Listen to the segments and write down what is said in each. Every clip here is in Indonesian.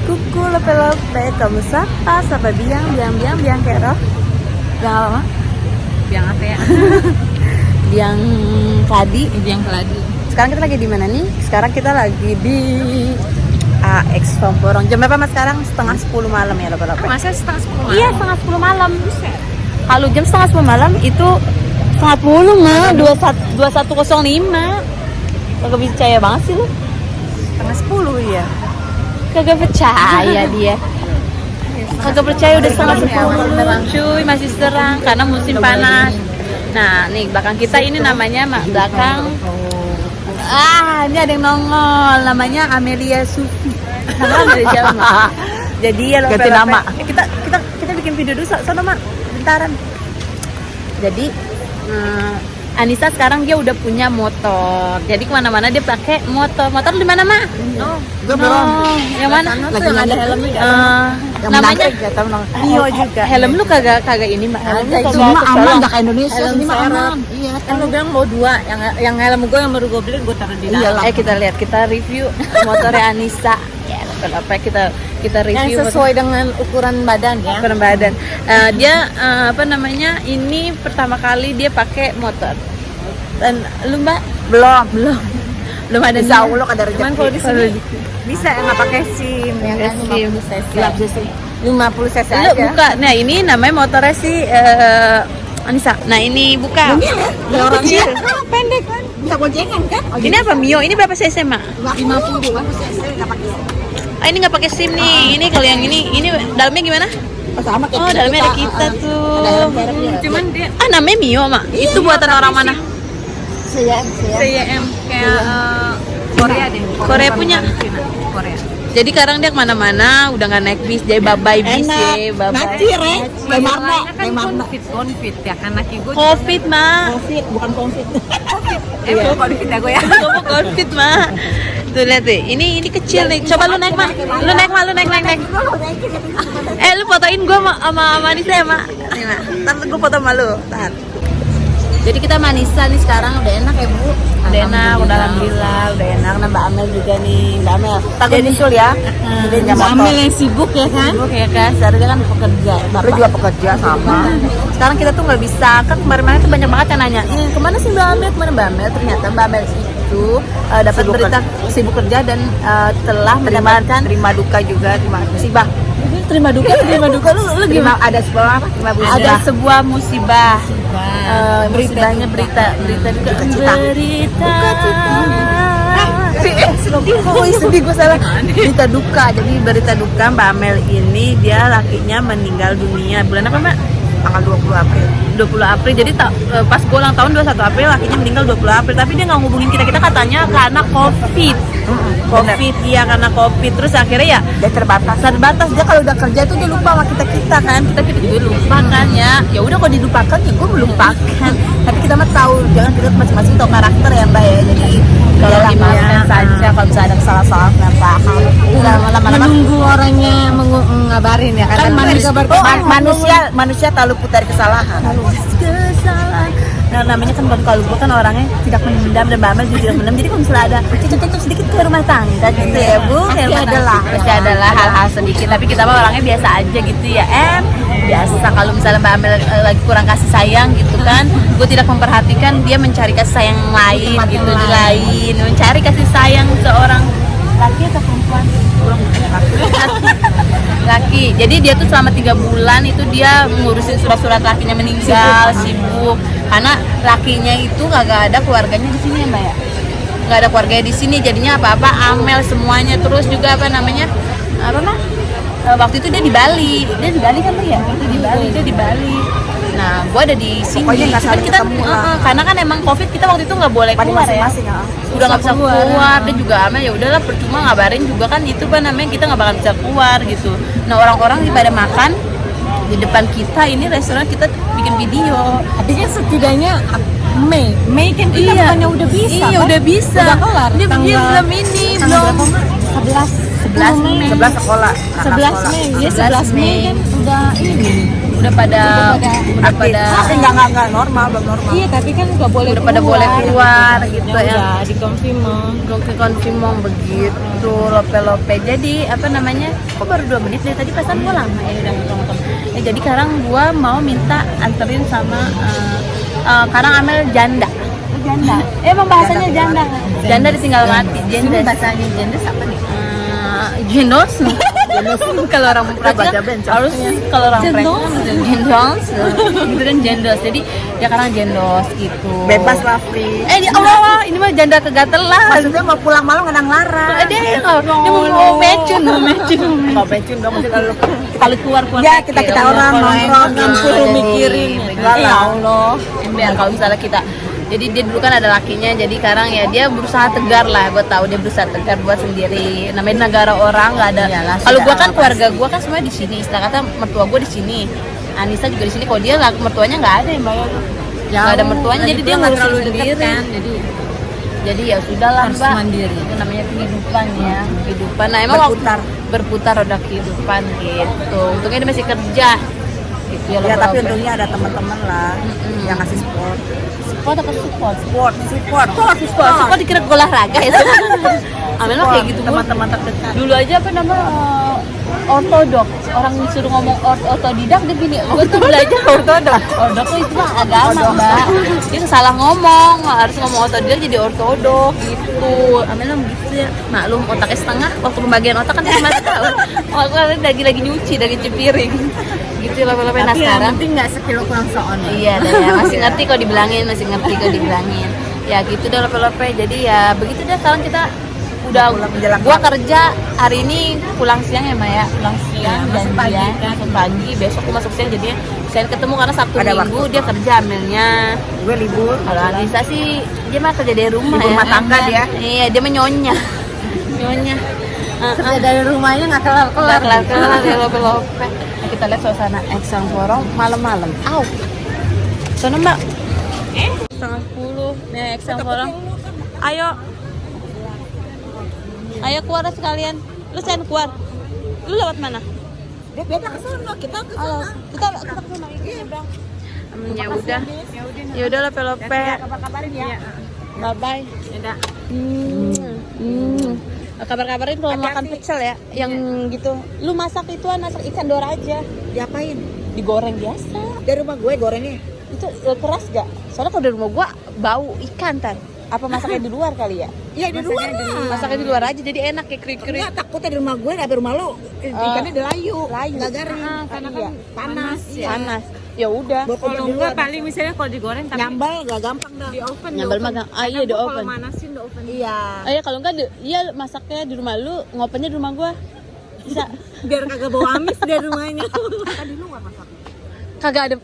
kuku lope-lope kamu sapa biang kero. Biang apa mah? Biang apa ya? Biang keladi. Biang keladi. Sekarang kita lagi di mana nih? Sekarang kita lagi di AX Tomporong. Jam berapa mas sekarang? 9:30 malam ya lope-lope. Masa 9:30 malam? Iya 9:30 malam. Kalau jam 9:30 malam itu 9:30 mah 21:05. Kagak percaya banget sih lu. 9:30 ya. Kagak percaya dia. Kagak percaya udah 9:30 cuy, masih serang karena musim panas. Nah nih belakang kita ini namanya belakang ini ada yang nongol namanya Amelia Sufi. Nama Amelia siapa? Jadi ya ganti nama. Kita bikin video dulu sono mak bentaran. Jadi Anissa sekarang dia udah punya motor. Jadi kemana-mana dia pakai motor. Motor di mana mak? Yang mana? Lagi ada helmnya. Namanya Mio juga. Helm lu kagak ini mbak. Helm lu kagak cuma aman nggak kayak Indonesia. Helm Ini mah aman. Iya. Kan lu bilang mau 2. Yang helm gue yang baru gue beli gue taruh di dalam. Kita lihat, kita review motornya Anissa. Ya, apa kita review yang sesuai dengan ukuran badan ya. Ukuran badan. Dia ini pertama kali dia pakai motor. Dan lu mbak belum ada Insya Allah ada rezeki. Cuman kalau di sini bisa nggak pakai SIM ya kan? 50 cc lu aja. buka. Nah ini namanya motornya si Anissa. Nah ini buka. Orangnya pendek kan? Bisa goncengan kan? Ini apa Mio? Ini berapa cc mak? 50 cc nggak pakai. Ini nggak pakai SIM nih. Ini kalau yang ini dalamnya gimana? Sama kayak Oh dalamnya ada kita tuh. Cuman dia Namanya Mio mak. Itu buatan orang mana? CYM kayak Korea deh. Korea punya. Cina. Korea. Jadi sekarang dia kemana-mana udah nggak naik bis, jadi babai bis ya, babai. Naci re, kayak Marna, Kan konfit ya kan laki gue. Covid mah. Covid bukan konfit. Gue konfit ya gue ya. Kamu covid mah. Tuh lihat deh, ini kecil nih. Coba lu naik mak. Lu naik. Lu fotoin gua sama Anissa ya mak. Nih mak. Ntar gua foto sama lu. Tahan. Jadi kita Manisa nih sekarang udah enak ya bu. Udah enak, udah alhamdulillah, udah enak. Nah Mbak Amel juga nih, Mbak Amel. Takut nyusul ya. Mbak Amel yang sibuk ya kan? Sibuk ya kan, seharusnya kan pekerja. Lu juga pekerja sama. Sekarang kita tuh nggak bisa, kan kemarin tuh banyak banget yang nanya, kemana sih Mbak Amel, kemana Mbak Amel? Ternyata Mbak Amel itu dapat berita sibuk kerja dan telah mendapatkan terima duka juga, terima musibah. terima duka lu gimana? Ada sebuah apa? Ada sebuah musibah. Musibahnya berita duka. Sedih gue salah. Berita duka. Jadi berita duka Mbak Amel ini dia lakinya meninggal dunia bulan apa Mbak? Tanggal 20 April. 20 April. Jadi pas gue ulang tahun 21 April lakinya meninggal 20 April. Tapi dia nggak ngubungin kita katanya karena COVID. COVID iya karena COVID. Terus akhirnya ya Dia terbatas. Dia kalau udah kerja tuh dia lupa sama kita kan. Kita juga lupa kan ya. Ya udah kalau dilupakan ya gue melupakan. Tapi kita mah tahu jangan kita masing-masing tahu karakter ya Mbak ya. Jadi kalau dimaafkan saja kalau misalnya ada kesalahan paham. Lama-lama Menunggu orangnya ngabarin ya kan. manusia terlalu putar kesalahan. Nah namanya kan kalau gue kan orangnya tidak mendam dan Mbak Amel juga tidak mendam. Jadi kalau misalnya ada cecok-cecok sedikit ke rumah tangga gitu ya bu, pasti adalah hal-hal sedikit. Tapi kita mah orangnya biasa aja gitu ya biasa. Kalau misalnya Mbak Amel lagi kurang kasih sayang gitu kan, gue tidak memperhatikan, dia mencari kasih sayang lain gitu, mencari kasih sayang seorang laki atau perempuan? Laki. Jadi dia tuh selama 3 bulan itu dia ngurusin surat-surat lakinya meninggal, sibuk. Karena lakinya itu kagak ada keluarganya di sini ya Mbak ya. Nggak ada keluarganya di sini, jadinya apa-apa Amel semuanya. Terus juga waktu itu dia di Bali kan Mbak ya? Dia di Bali. Nah, gue ada di sini. Cuman kita karena kan emang COVID kita waktu itu nggak boleh keluar ya. Udah nggak bisa keluar. Dia juga Amel ya udahlah percuma ngabarin juga kan itu kita nggak bakal bisa keluar gitu. Nah orang-orang pada makan di depan kita ini restoran kita bikin video. Tapi kan setidaknya Mei kan kita bukannya udah bisa. Iya udah bisa. Udah kelar. Dia belum 11 Mei. 11 sekolah. 11 Mei. Ya 11 Mei kan udah ini. udah pada Tapi nggak normal, belum normal. Iya, tapi kan nggak boleh udah pada boleh keluar gitu ya. Udah Konfirmong begitu lope-lope. Jadi apa namanya? Kok baru 2 menit dari tadi pesan gua lama ya udah ngomong. Jadi sekarang gua mau minta anterin sama Karang Amel janda. Janda. Emang bahasanya janda. Janda ditinggal mati. Janda. bahasanya janda apa nih? Jendos. Kalau orang Praja harus kalau orang Praja jendos gitu kan jendos. Jadi ya karena jendos gitu. Bebas lah, free. Ini Allah, ini mah janda kegatelan. Maksudnya mau pulang malam nggak ngelarang. Dia mau mecun. Mau pensiun dong, mesti Kalau keluar ya kita orang nongkrong ngumpul mikirin. Ya Allah. Biar kalau misalnya kita jadi dia dulu kan ada lakinya, jadi sekarang ya dia berusaha tegar lah. Gue tahu dia berusaha tegar buat sendiri. Namanya negara orang nggak ada. Kalau gue kan keluarga gue kan semuanya di sini. Istilah kata mertua gue di sini, Anissa juga di sini. Kalau dia mertuanya nggak ada yang bayar, nggak ada mertuanya, jadi dia ngurusin sendiri. Kan? Jadi ya sudahlah Harus Mbak. mandiri. Itu namanya kehidupan ya, kehidupan. Nah emang berputar roda kehidupan gitu. Untungnya dia masih kerja. Gitu ya, Ya tapi untungnya ada teman-teman lah yang ngasih support. Support dikira olahraga ya. Amin mah kayak gitu teman-teman terdekat. Dulu aja apa nama ortodoks, orang disuruh ngomong otodidak dia gini, gue tuh belajar ortodoks. Ortodoks itu mah agama Mbak. Dia salah ngomong, harus ngomong otodidak jadi ortodoks gitu. Amin mah begitu ya. Maklum otaknya setengah, waktu pembagian otak kan cuma setahun. Waktu lagi nyuci, lagi cuci piring. Gitu lope-lope. Nah sekarang penting nggak sekilo kurang seon. Iya, ya, masih ngerti kok dibilangin. Ya gitu deh lope-lope. Jadi ya begitu deh. Sekarang kita udah gua kerja hari ini pulang siang ya Maya, pulang siang dan masuk pagi. Besok gua masuk siang jadinya saya ketemu karena Sabtu Minggu dia kerja Amelnya. Gue libur. Kalau Anissa sih dia mah kerja dari rumah Ibu ya. rumah tangga dia. Iya, dia mah nyonya. Kerja dari rumahnya nggak kelar-kelar. Ya lope-lope. Nah, kita lihat suasana Eksang Porong malam-malam. Au. Sana Mbak. 9:30 nih Eksang Porong. Ayo keluar sekalian. Lu sen keluar. Lu lewat mana? Dia beda ke sana, kita ke Halo. sana. Kita ke sana. Ya udah. Ya udah lope-lope. Kabar-kabarin ya. Bye bye. Udah. Kabar-kabarin kalau makan pecel ya, yang gitu. Lu masak ikan dora aja. Diapain? Digoreng biasa. Dari rumah gue gorengnya. Itu keras gak? Soalnya kalau dari rumah gua bau ikan tan. Apa masaknya di luar kali ya? Iya di luar lah. Masaknya di luar aja jadi enak kayak krik-krik. Enggak, takutnya di rumah gue, tapi rumah lu ikannya dilayu. Nggak garing. Karena Iya. kan Panas. Ya. Panas. Ya udah. kalau enggak paling misalnya kalau digoreng tapi Nyambal nggak gampang dah. di oven. Nyambal mah iya di Kalau oven. manasin di oven. Iya. Iya kalau enggak iya masaknya di rumah lu, ngopennya di rumah gua. Bisa. Biar kagak bau amis dari rumahnya. Kan di luar masak. Kagak ada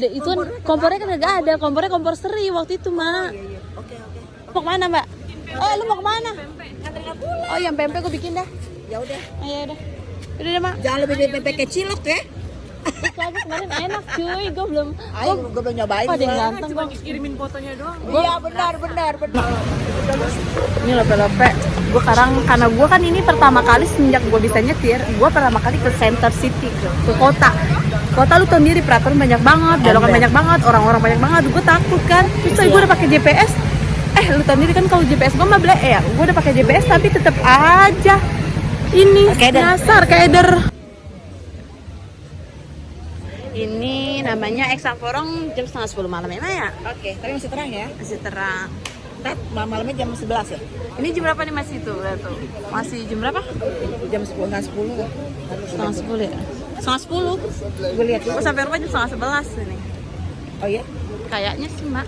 itu kan kompornya kan kagak ada. Kompornya kompor seri waktu itu mah. Iya. Oke. Mau kemana Mbak? Oh lu mau kemana? Oh yang pempek gue bikin dah. Ya udah. Ayo udah. Udah deh Mak. Jangan lebih dari pempek kecil ya. Itu aja kemarin enak cuy. Gue belum. Ayo, gue belum nyobain. Kok ada yang gua. ganteng Cuma bang. kirimin fotonya doang. Iya benar. Ini lope-lope. Gue sekarang karena gue kan ini pertama kali semenjak gue bisa nyetir, gue pertama kali ke center city ke kota. Kota lu tau sendiri peraturan banyak banget, belokan banyak banget, orang-orang banyak banget. Gue takut kan. Terus gue udah pakai GPS. Lu tau sendiri kan kalau GPS gue mah gue udah pakai GPS tapi tetap aja ini nyasar keder. Ini namanya Eksang Porong jam 9:30 malam ya Maya? Oke, tapi masih terang ya. Masih terang. Ntar malamnya jam 11 ya. Ini jam berapa nih masih itu? Lihat tuh. Masih jam berapa? Jam 10 kan 10. Setengah 10 ya? Setengah 10? Gue lihat Gue sampai rumah jam setengah 11 ini. Oh iya. Kayaknya sih Mak.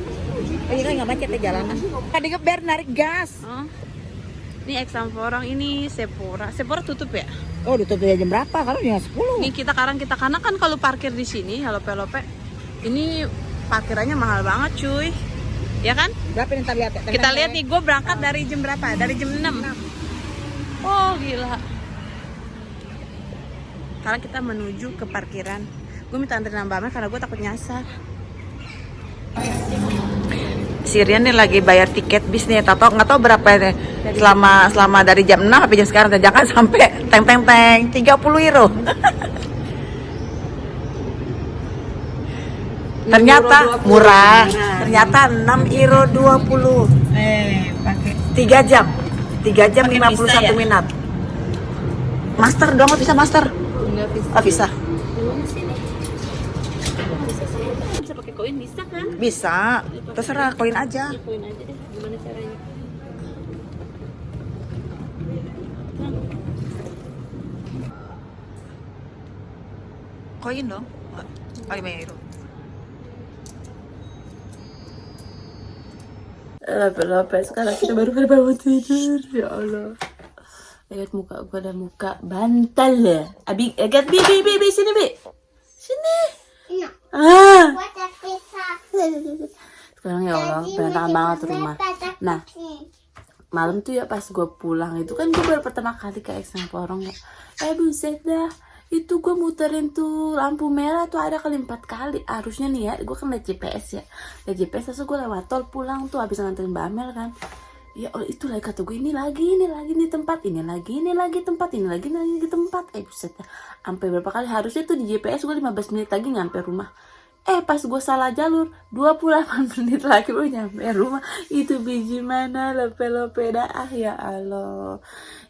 Oh iya kan nggak macet ya jalanan. Tadi ngeber narik gas. Oh. Ini Eksang Porong, ini Sephora. Sephora tutup ya? Oh ditutup jam berapa? Kalau jam 10. Ini kita karena kan kalau parkir di sini, lope-lope, ini parkirannya mahal banget cuy. Ya kan? Berapa nih ntar lihat ya? Kita lihat nih, gue berangkat dari jam berapa? Dari jam 6. Oh gila. Sekarang kita menuju ke parkiran. Gue minta anterin Mbak Amel karena gue takut nyasar. Si Rian nih lagi bayar tiket bis nih, nggak tahu berapa nih selama dari jam 6 sampai jam sekarang, jangan sampai teng 30 euro. Ternyata murah. Ternyata 6 euro 20. Pakai 3 jam. 3 jam Pakai 51 visa ya? minat. Master dong, nggak bisa master. enggak bisa. Oh, bisa. Bisa pakai koin bisa kan? Bisa. Terserah koin aja. Koin aja deh. Gimana caranya? Koin dong. Nggak. Oh, 5 euro. Lepas sekarang kita baru bangun tidur. Ya Allah. Lihat muka gue, ada muka bantal ya. Abi, lihat bi sini bi. Sini. Iya. Ah. Buat pisah. Sekarang ya Allah, berantakan banget rumah. Nah, malam tuh ya pas gue pulang itu kan gue baru pertama kali ke Eksang Porong ya. Buset dah. Itu gue muterin tuh lampu merah tuh ada kali 4 kali. Harusnya nih ya, gue kan liat GPS ya. Liat GPS terus gue lewat tol pulang tuh habis nganterin Mbak Amel kan. Ya Allah, itu lagi kata gue ini lagi nih tempat, ini lagi tempat, ini lagi tempat. Buset dah. Sampai berapa kali harusnya tuh di GPS gue 15 menit lagi nyampe rumah. Pas gue salah jalur 28 menit lagi baru nyampe rumah. Itu biji mana lope dah. Ya Allah.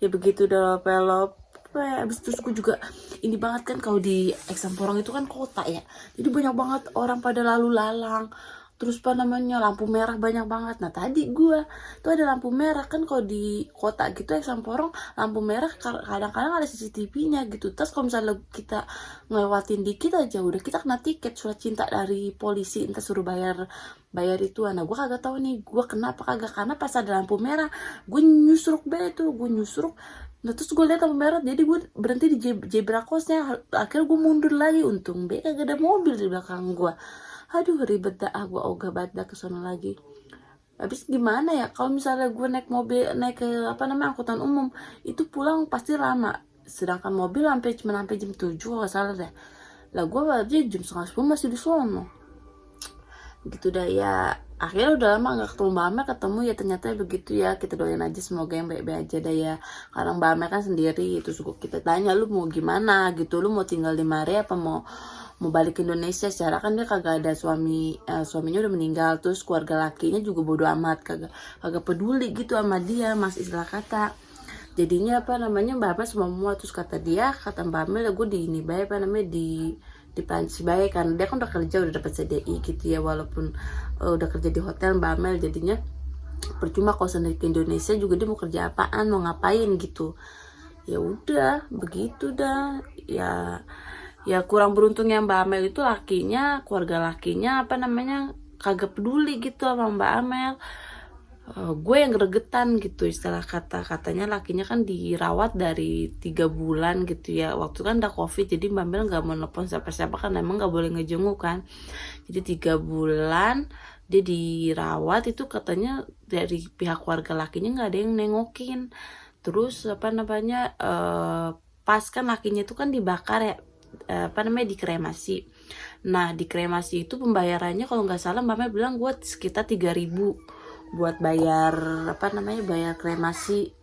Ya begitu dah lope. Abis terus gue juga ini banget kan kalau di Eksang Porong itu kan kota ya. Jadi banyak banget orang pada lalu lalang. Terus lampu merah banyak banget. Nah tadi gue tuh ada lampu merah kan kalau di kota gitu Eksang Porong lampu merah kadang-kadang ada CCTV-nya gitu. Terus kalau misalnya kita ngelewatin dikit aja udah kita kena tiket surat cinta dari polisi, entah suruh bayar itu. Nah gue kagak tahu nih gue kenapa kagak, karena pas ada lampu merah gue nyusruk nyusruk. Nah terus gue liat lampu merah, jadi gue berhenti di zebra crossnya. Akhirnya gue mundur lagi, untung kagak ada mobil di belakang gue. Aduh ribet dah, gue ogah banget dah kesana lagi. Habis gimana ya kalau misalnya gue naik ke angkutan umum itu pulang pasti lama, sedangkan mobil cuma sampai jam 7 kalau salah deh. Lah gue aja jam 9:30 masih di sono gitu dah ya. Akhirnya udah lama gak ketemu Mbak Amel, ketemu ya ternyata begitu ya. Kita doain aja semoga yang baik-baik aja dah ya, karena Mbak Amel kan sendiri. Terus kita tanya lu mau gimana gitu, lu mau tinggal di Mare apa mau balik ke Indonesia. Secara kan dia kagak ada suaminya udah meninggal, terus keluarga lakinya juga bodo amat, kagak peduli gitu sama dia, mas istilah kata. Jadinya Mbak Amel semua. Terus kata Mbak Amel ya gue di ini baik di Prancis baik, karena dia kan udah kerja, udah dapat CDI gitu ya, walaupun udah kerja di hotel Mbak Amel. Jadinya percuma kalau sendiri ke Indonesia juga dia mau kerja apaan, mau ngapain gitu. Ya udah begitu dah ya kurang beruntungnya Mbak Amel itu keluarga lakinya kagak peduli gitu sama Mbak Amel. Gue yang gregetan gitu istilah katanya lakinya kan dirawat dari 3 bulan gitu ya, waktu kan udah COVID, jadi Mbak Amel nggak mau nelfon siapa kan, emang nggak boleh ngejenguk kan. Jadi 3 bulan dia dirawat, itu katanya dari pihak keluarga lakinya nggak ada yang nengokin. Terus pas kan lakinya itu kan dibakar ya, dikremasi. Nah dikremasi itu pembayarannya kalau nggak salah Mbak Amel bilang gue sekitar 3.000 buat bayar bayar kremasi.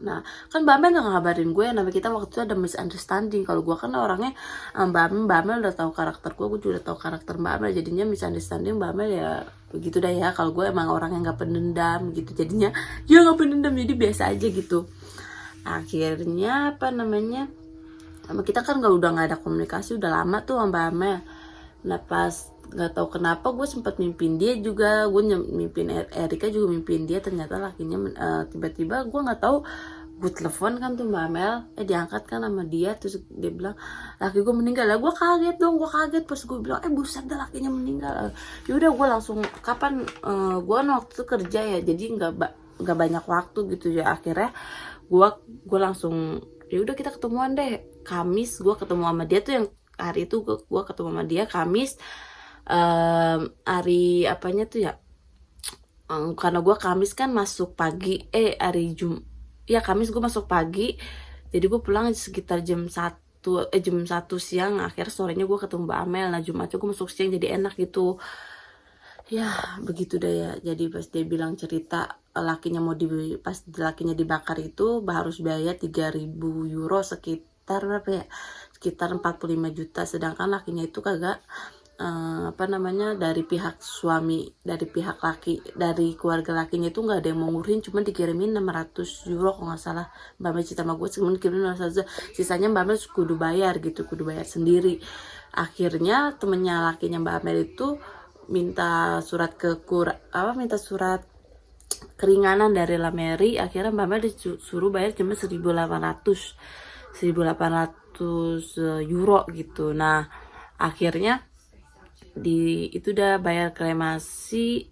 Nah kan Mbak Amel nggak ngabarin gue, namanya kita waktu itu ada misunderstanding. Kalau gue kan orangnya Mbak Amel udah tahu karakter gue juga udah tahu karakter Mbak Amel, jadinya misunderstanding. Mbak Amel ya begitu dah ya, kalau gue emang orang yang nggak pendendam gitu, jadinya dia nggak pendendam, jadi biasa aja gitu. Akhirnya sama kita kan udah nggak ada komunikasi udah lama tuh sama Mbak Amel. Nah pas nggak tahu kenapa gue sempat mimpin dia juga, gue mimpin Erika juga mimpin dia. Ternyata lakinya tiba-tiba gue nggak tahu, gue telepon kan tuh Mbak Amel, diangkat kan sama dia. Terus dia bilang laki gue meninggal. Lah gue kaget pas gue bilang buset dah lakinya meninggal. Yaudah gue langsung gue waktu itu kerja ya, jadi nggak banyak waktu gitu ya. Akhirnya gue langsung ya udah kita ketemuan deh Kamis. Gue ketemu sama dia tuh yang hari itu gue ketemu sama dia Kamis. Hari apanya tuh ya, karena gue Kamis kan masuk pagi, Kamis gue masuk pagi, jadi gue pulang sekitar jam 1 siang. Akhirnya sorenya gue ketemu Mbak Amel. Nah Jumatnya gue masuk siang, jadi enak gitu ya. Begitu deh ya. Jadi pas dia bilang cerita lakinya pas lakinya dibakar itu harus biaya 3.000 euro, sekitar berapa ya, sekitar 45 juta. Sedangkan lakinya itu kagak apa namanya, dari pihak suami, dari pihak laki, dari keluarga lakinya itu nggak ada yang mau ngurusin, cuma dikirimin 600 euro kalau nggak salah. Mbak Mel cerita sama gue, cuman kirimin 600, sisanya Mbak Mel kudu bayar gitu, kudu bayar sendiri. Akhirnya temennya lakinya Mbak Mel itu minta surat minta surat keringanan dari Lameri. Akhirnya Mbak Mel disuruh bayar cuma 1.800 euro gitu. Nah akhirnya itu udah bayar kremasi.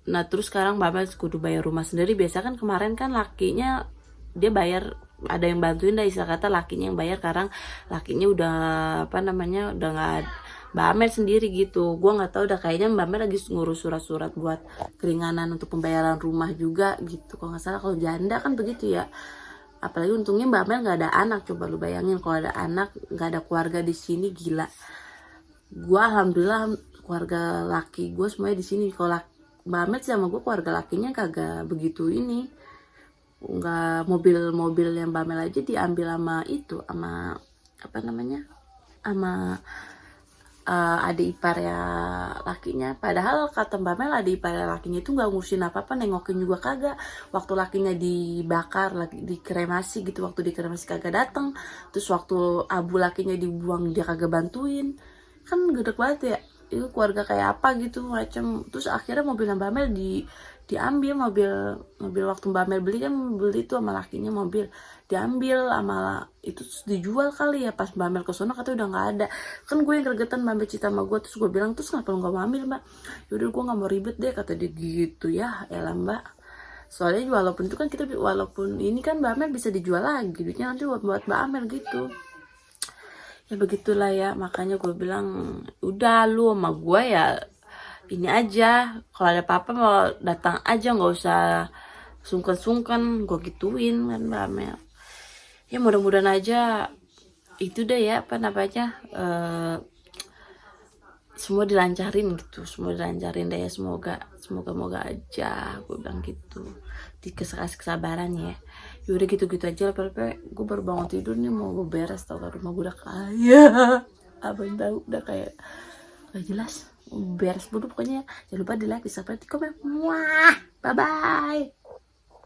Nah terus sekarang Mbak Mel kudu bayar rumah sendiri. Biasa kan kemarin kan lakinya dia bayar, ada yang bantuin, dah istilah kata lakinya yang bayar. Sekarang lakinya udah apa namanya, udah nggak, Mbak Mel sendiri gitu. Gue nggak tahu, udah kayaknya Mbak Mel lagi ngurus surat-surat buat keringanan untuk pembayaran rumah juga gitu kalau nggak salah. Kalau janda kan begitu ya, apalagi untungnya Mbak Mel nggak ada anak. Coba lu bayangin kalau ada anak, nggak ada keluarga di sini, gila. Gue alhamdulillah keluarga laki gue semuanya di sini. Kalau Mbak Mel sama gue keluarga lakinya kagak begitu ini, nggak, mobil yang Mbak Mel aja diambil sama itu, sama apa namanya, sama adik ipar ya lakinya. Padahal kata Mbak Mel adik ipar ya lakinya itu nggak ngurusin apa-apa, nengokin juga kagak. Waktu lakinya dibakar, lagi dikremasi gitu, waktu dikremasi kagak datang. Terus waktu abu lakinya dibuang dia kagak bantuin. Kan gede banget ya, itu keluarga kayak apa gitu macam. Terus akhirnya mobil Mbak Mel diambil, mobil waktu Mbak Mel beli, kan beli itu sama lakinya, mobil diambil sama itu, terus dijual kali ya. Pas Mbak Mel kesana katanya udah nggak ada. Kan gue yang gregetan, Mbak Mel cerita sama gue, terus gue bilang, terus kenapa lu nggak mau ambil Mbak? Yaudah gue nggak mau ribet deh, kata dia gitu. Ya elah Mbak, soalnya walaupun itu kan kita, walaupun ini kan Mbak Mel bisa dijual lagi, duitnya nanti buat Mbak Mel gitu. Ya begitulah ya, makanya gue bilang udah lu sama gue ya ini aja, kalau ada apa-apa mau datang aja, nggak usah sungkan-sungkan, gue gituin kan Mbak Mel. Ya mudah-mudahan aja itu deh ya, apa namanya, semua dilancarin gitu, semua dilancarin deh ya, semoga aja, gue bilang gitu. Dikasih kesabaran ya. Yaudah gitu-gitu aja lah, gue baru bangun tidur nih, mau gue beres, tau kan rumah gue udah kaya, abang tahu udah kayak gak jelas, beres dulu pokoknya. Jangan lupa di like, di subscribe, di komen. Muah, bye bye.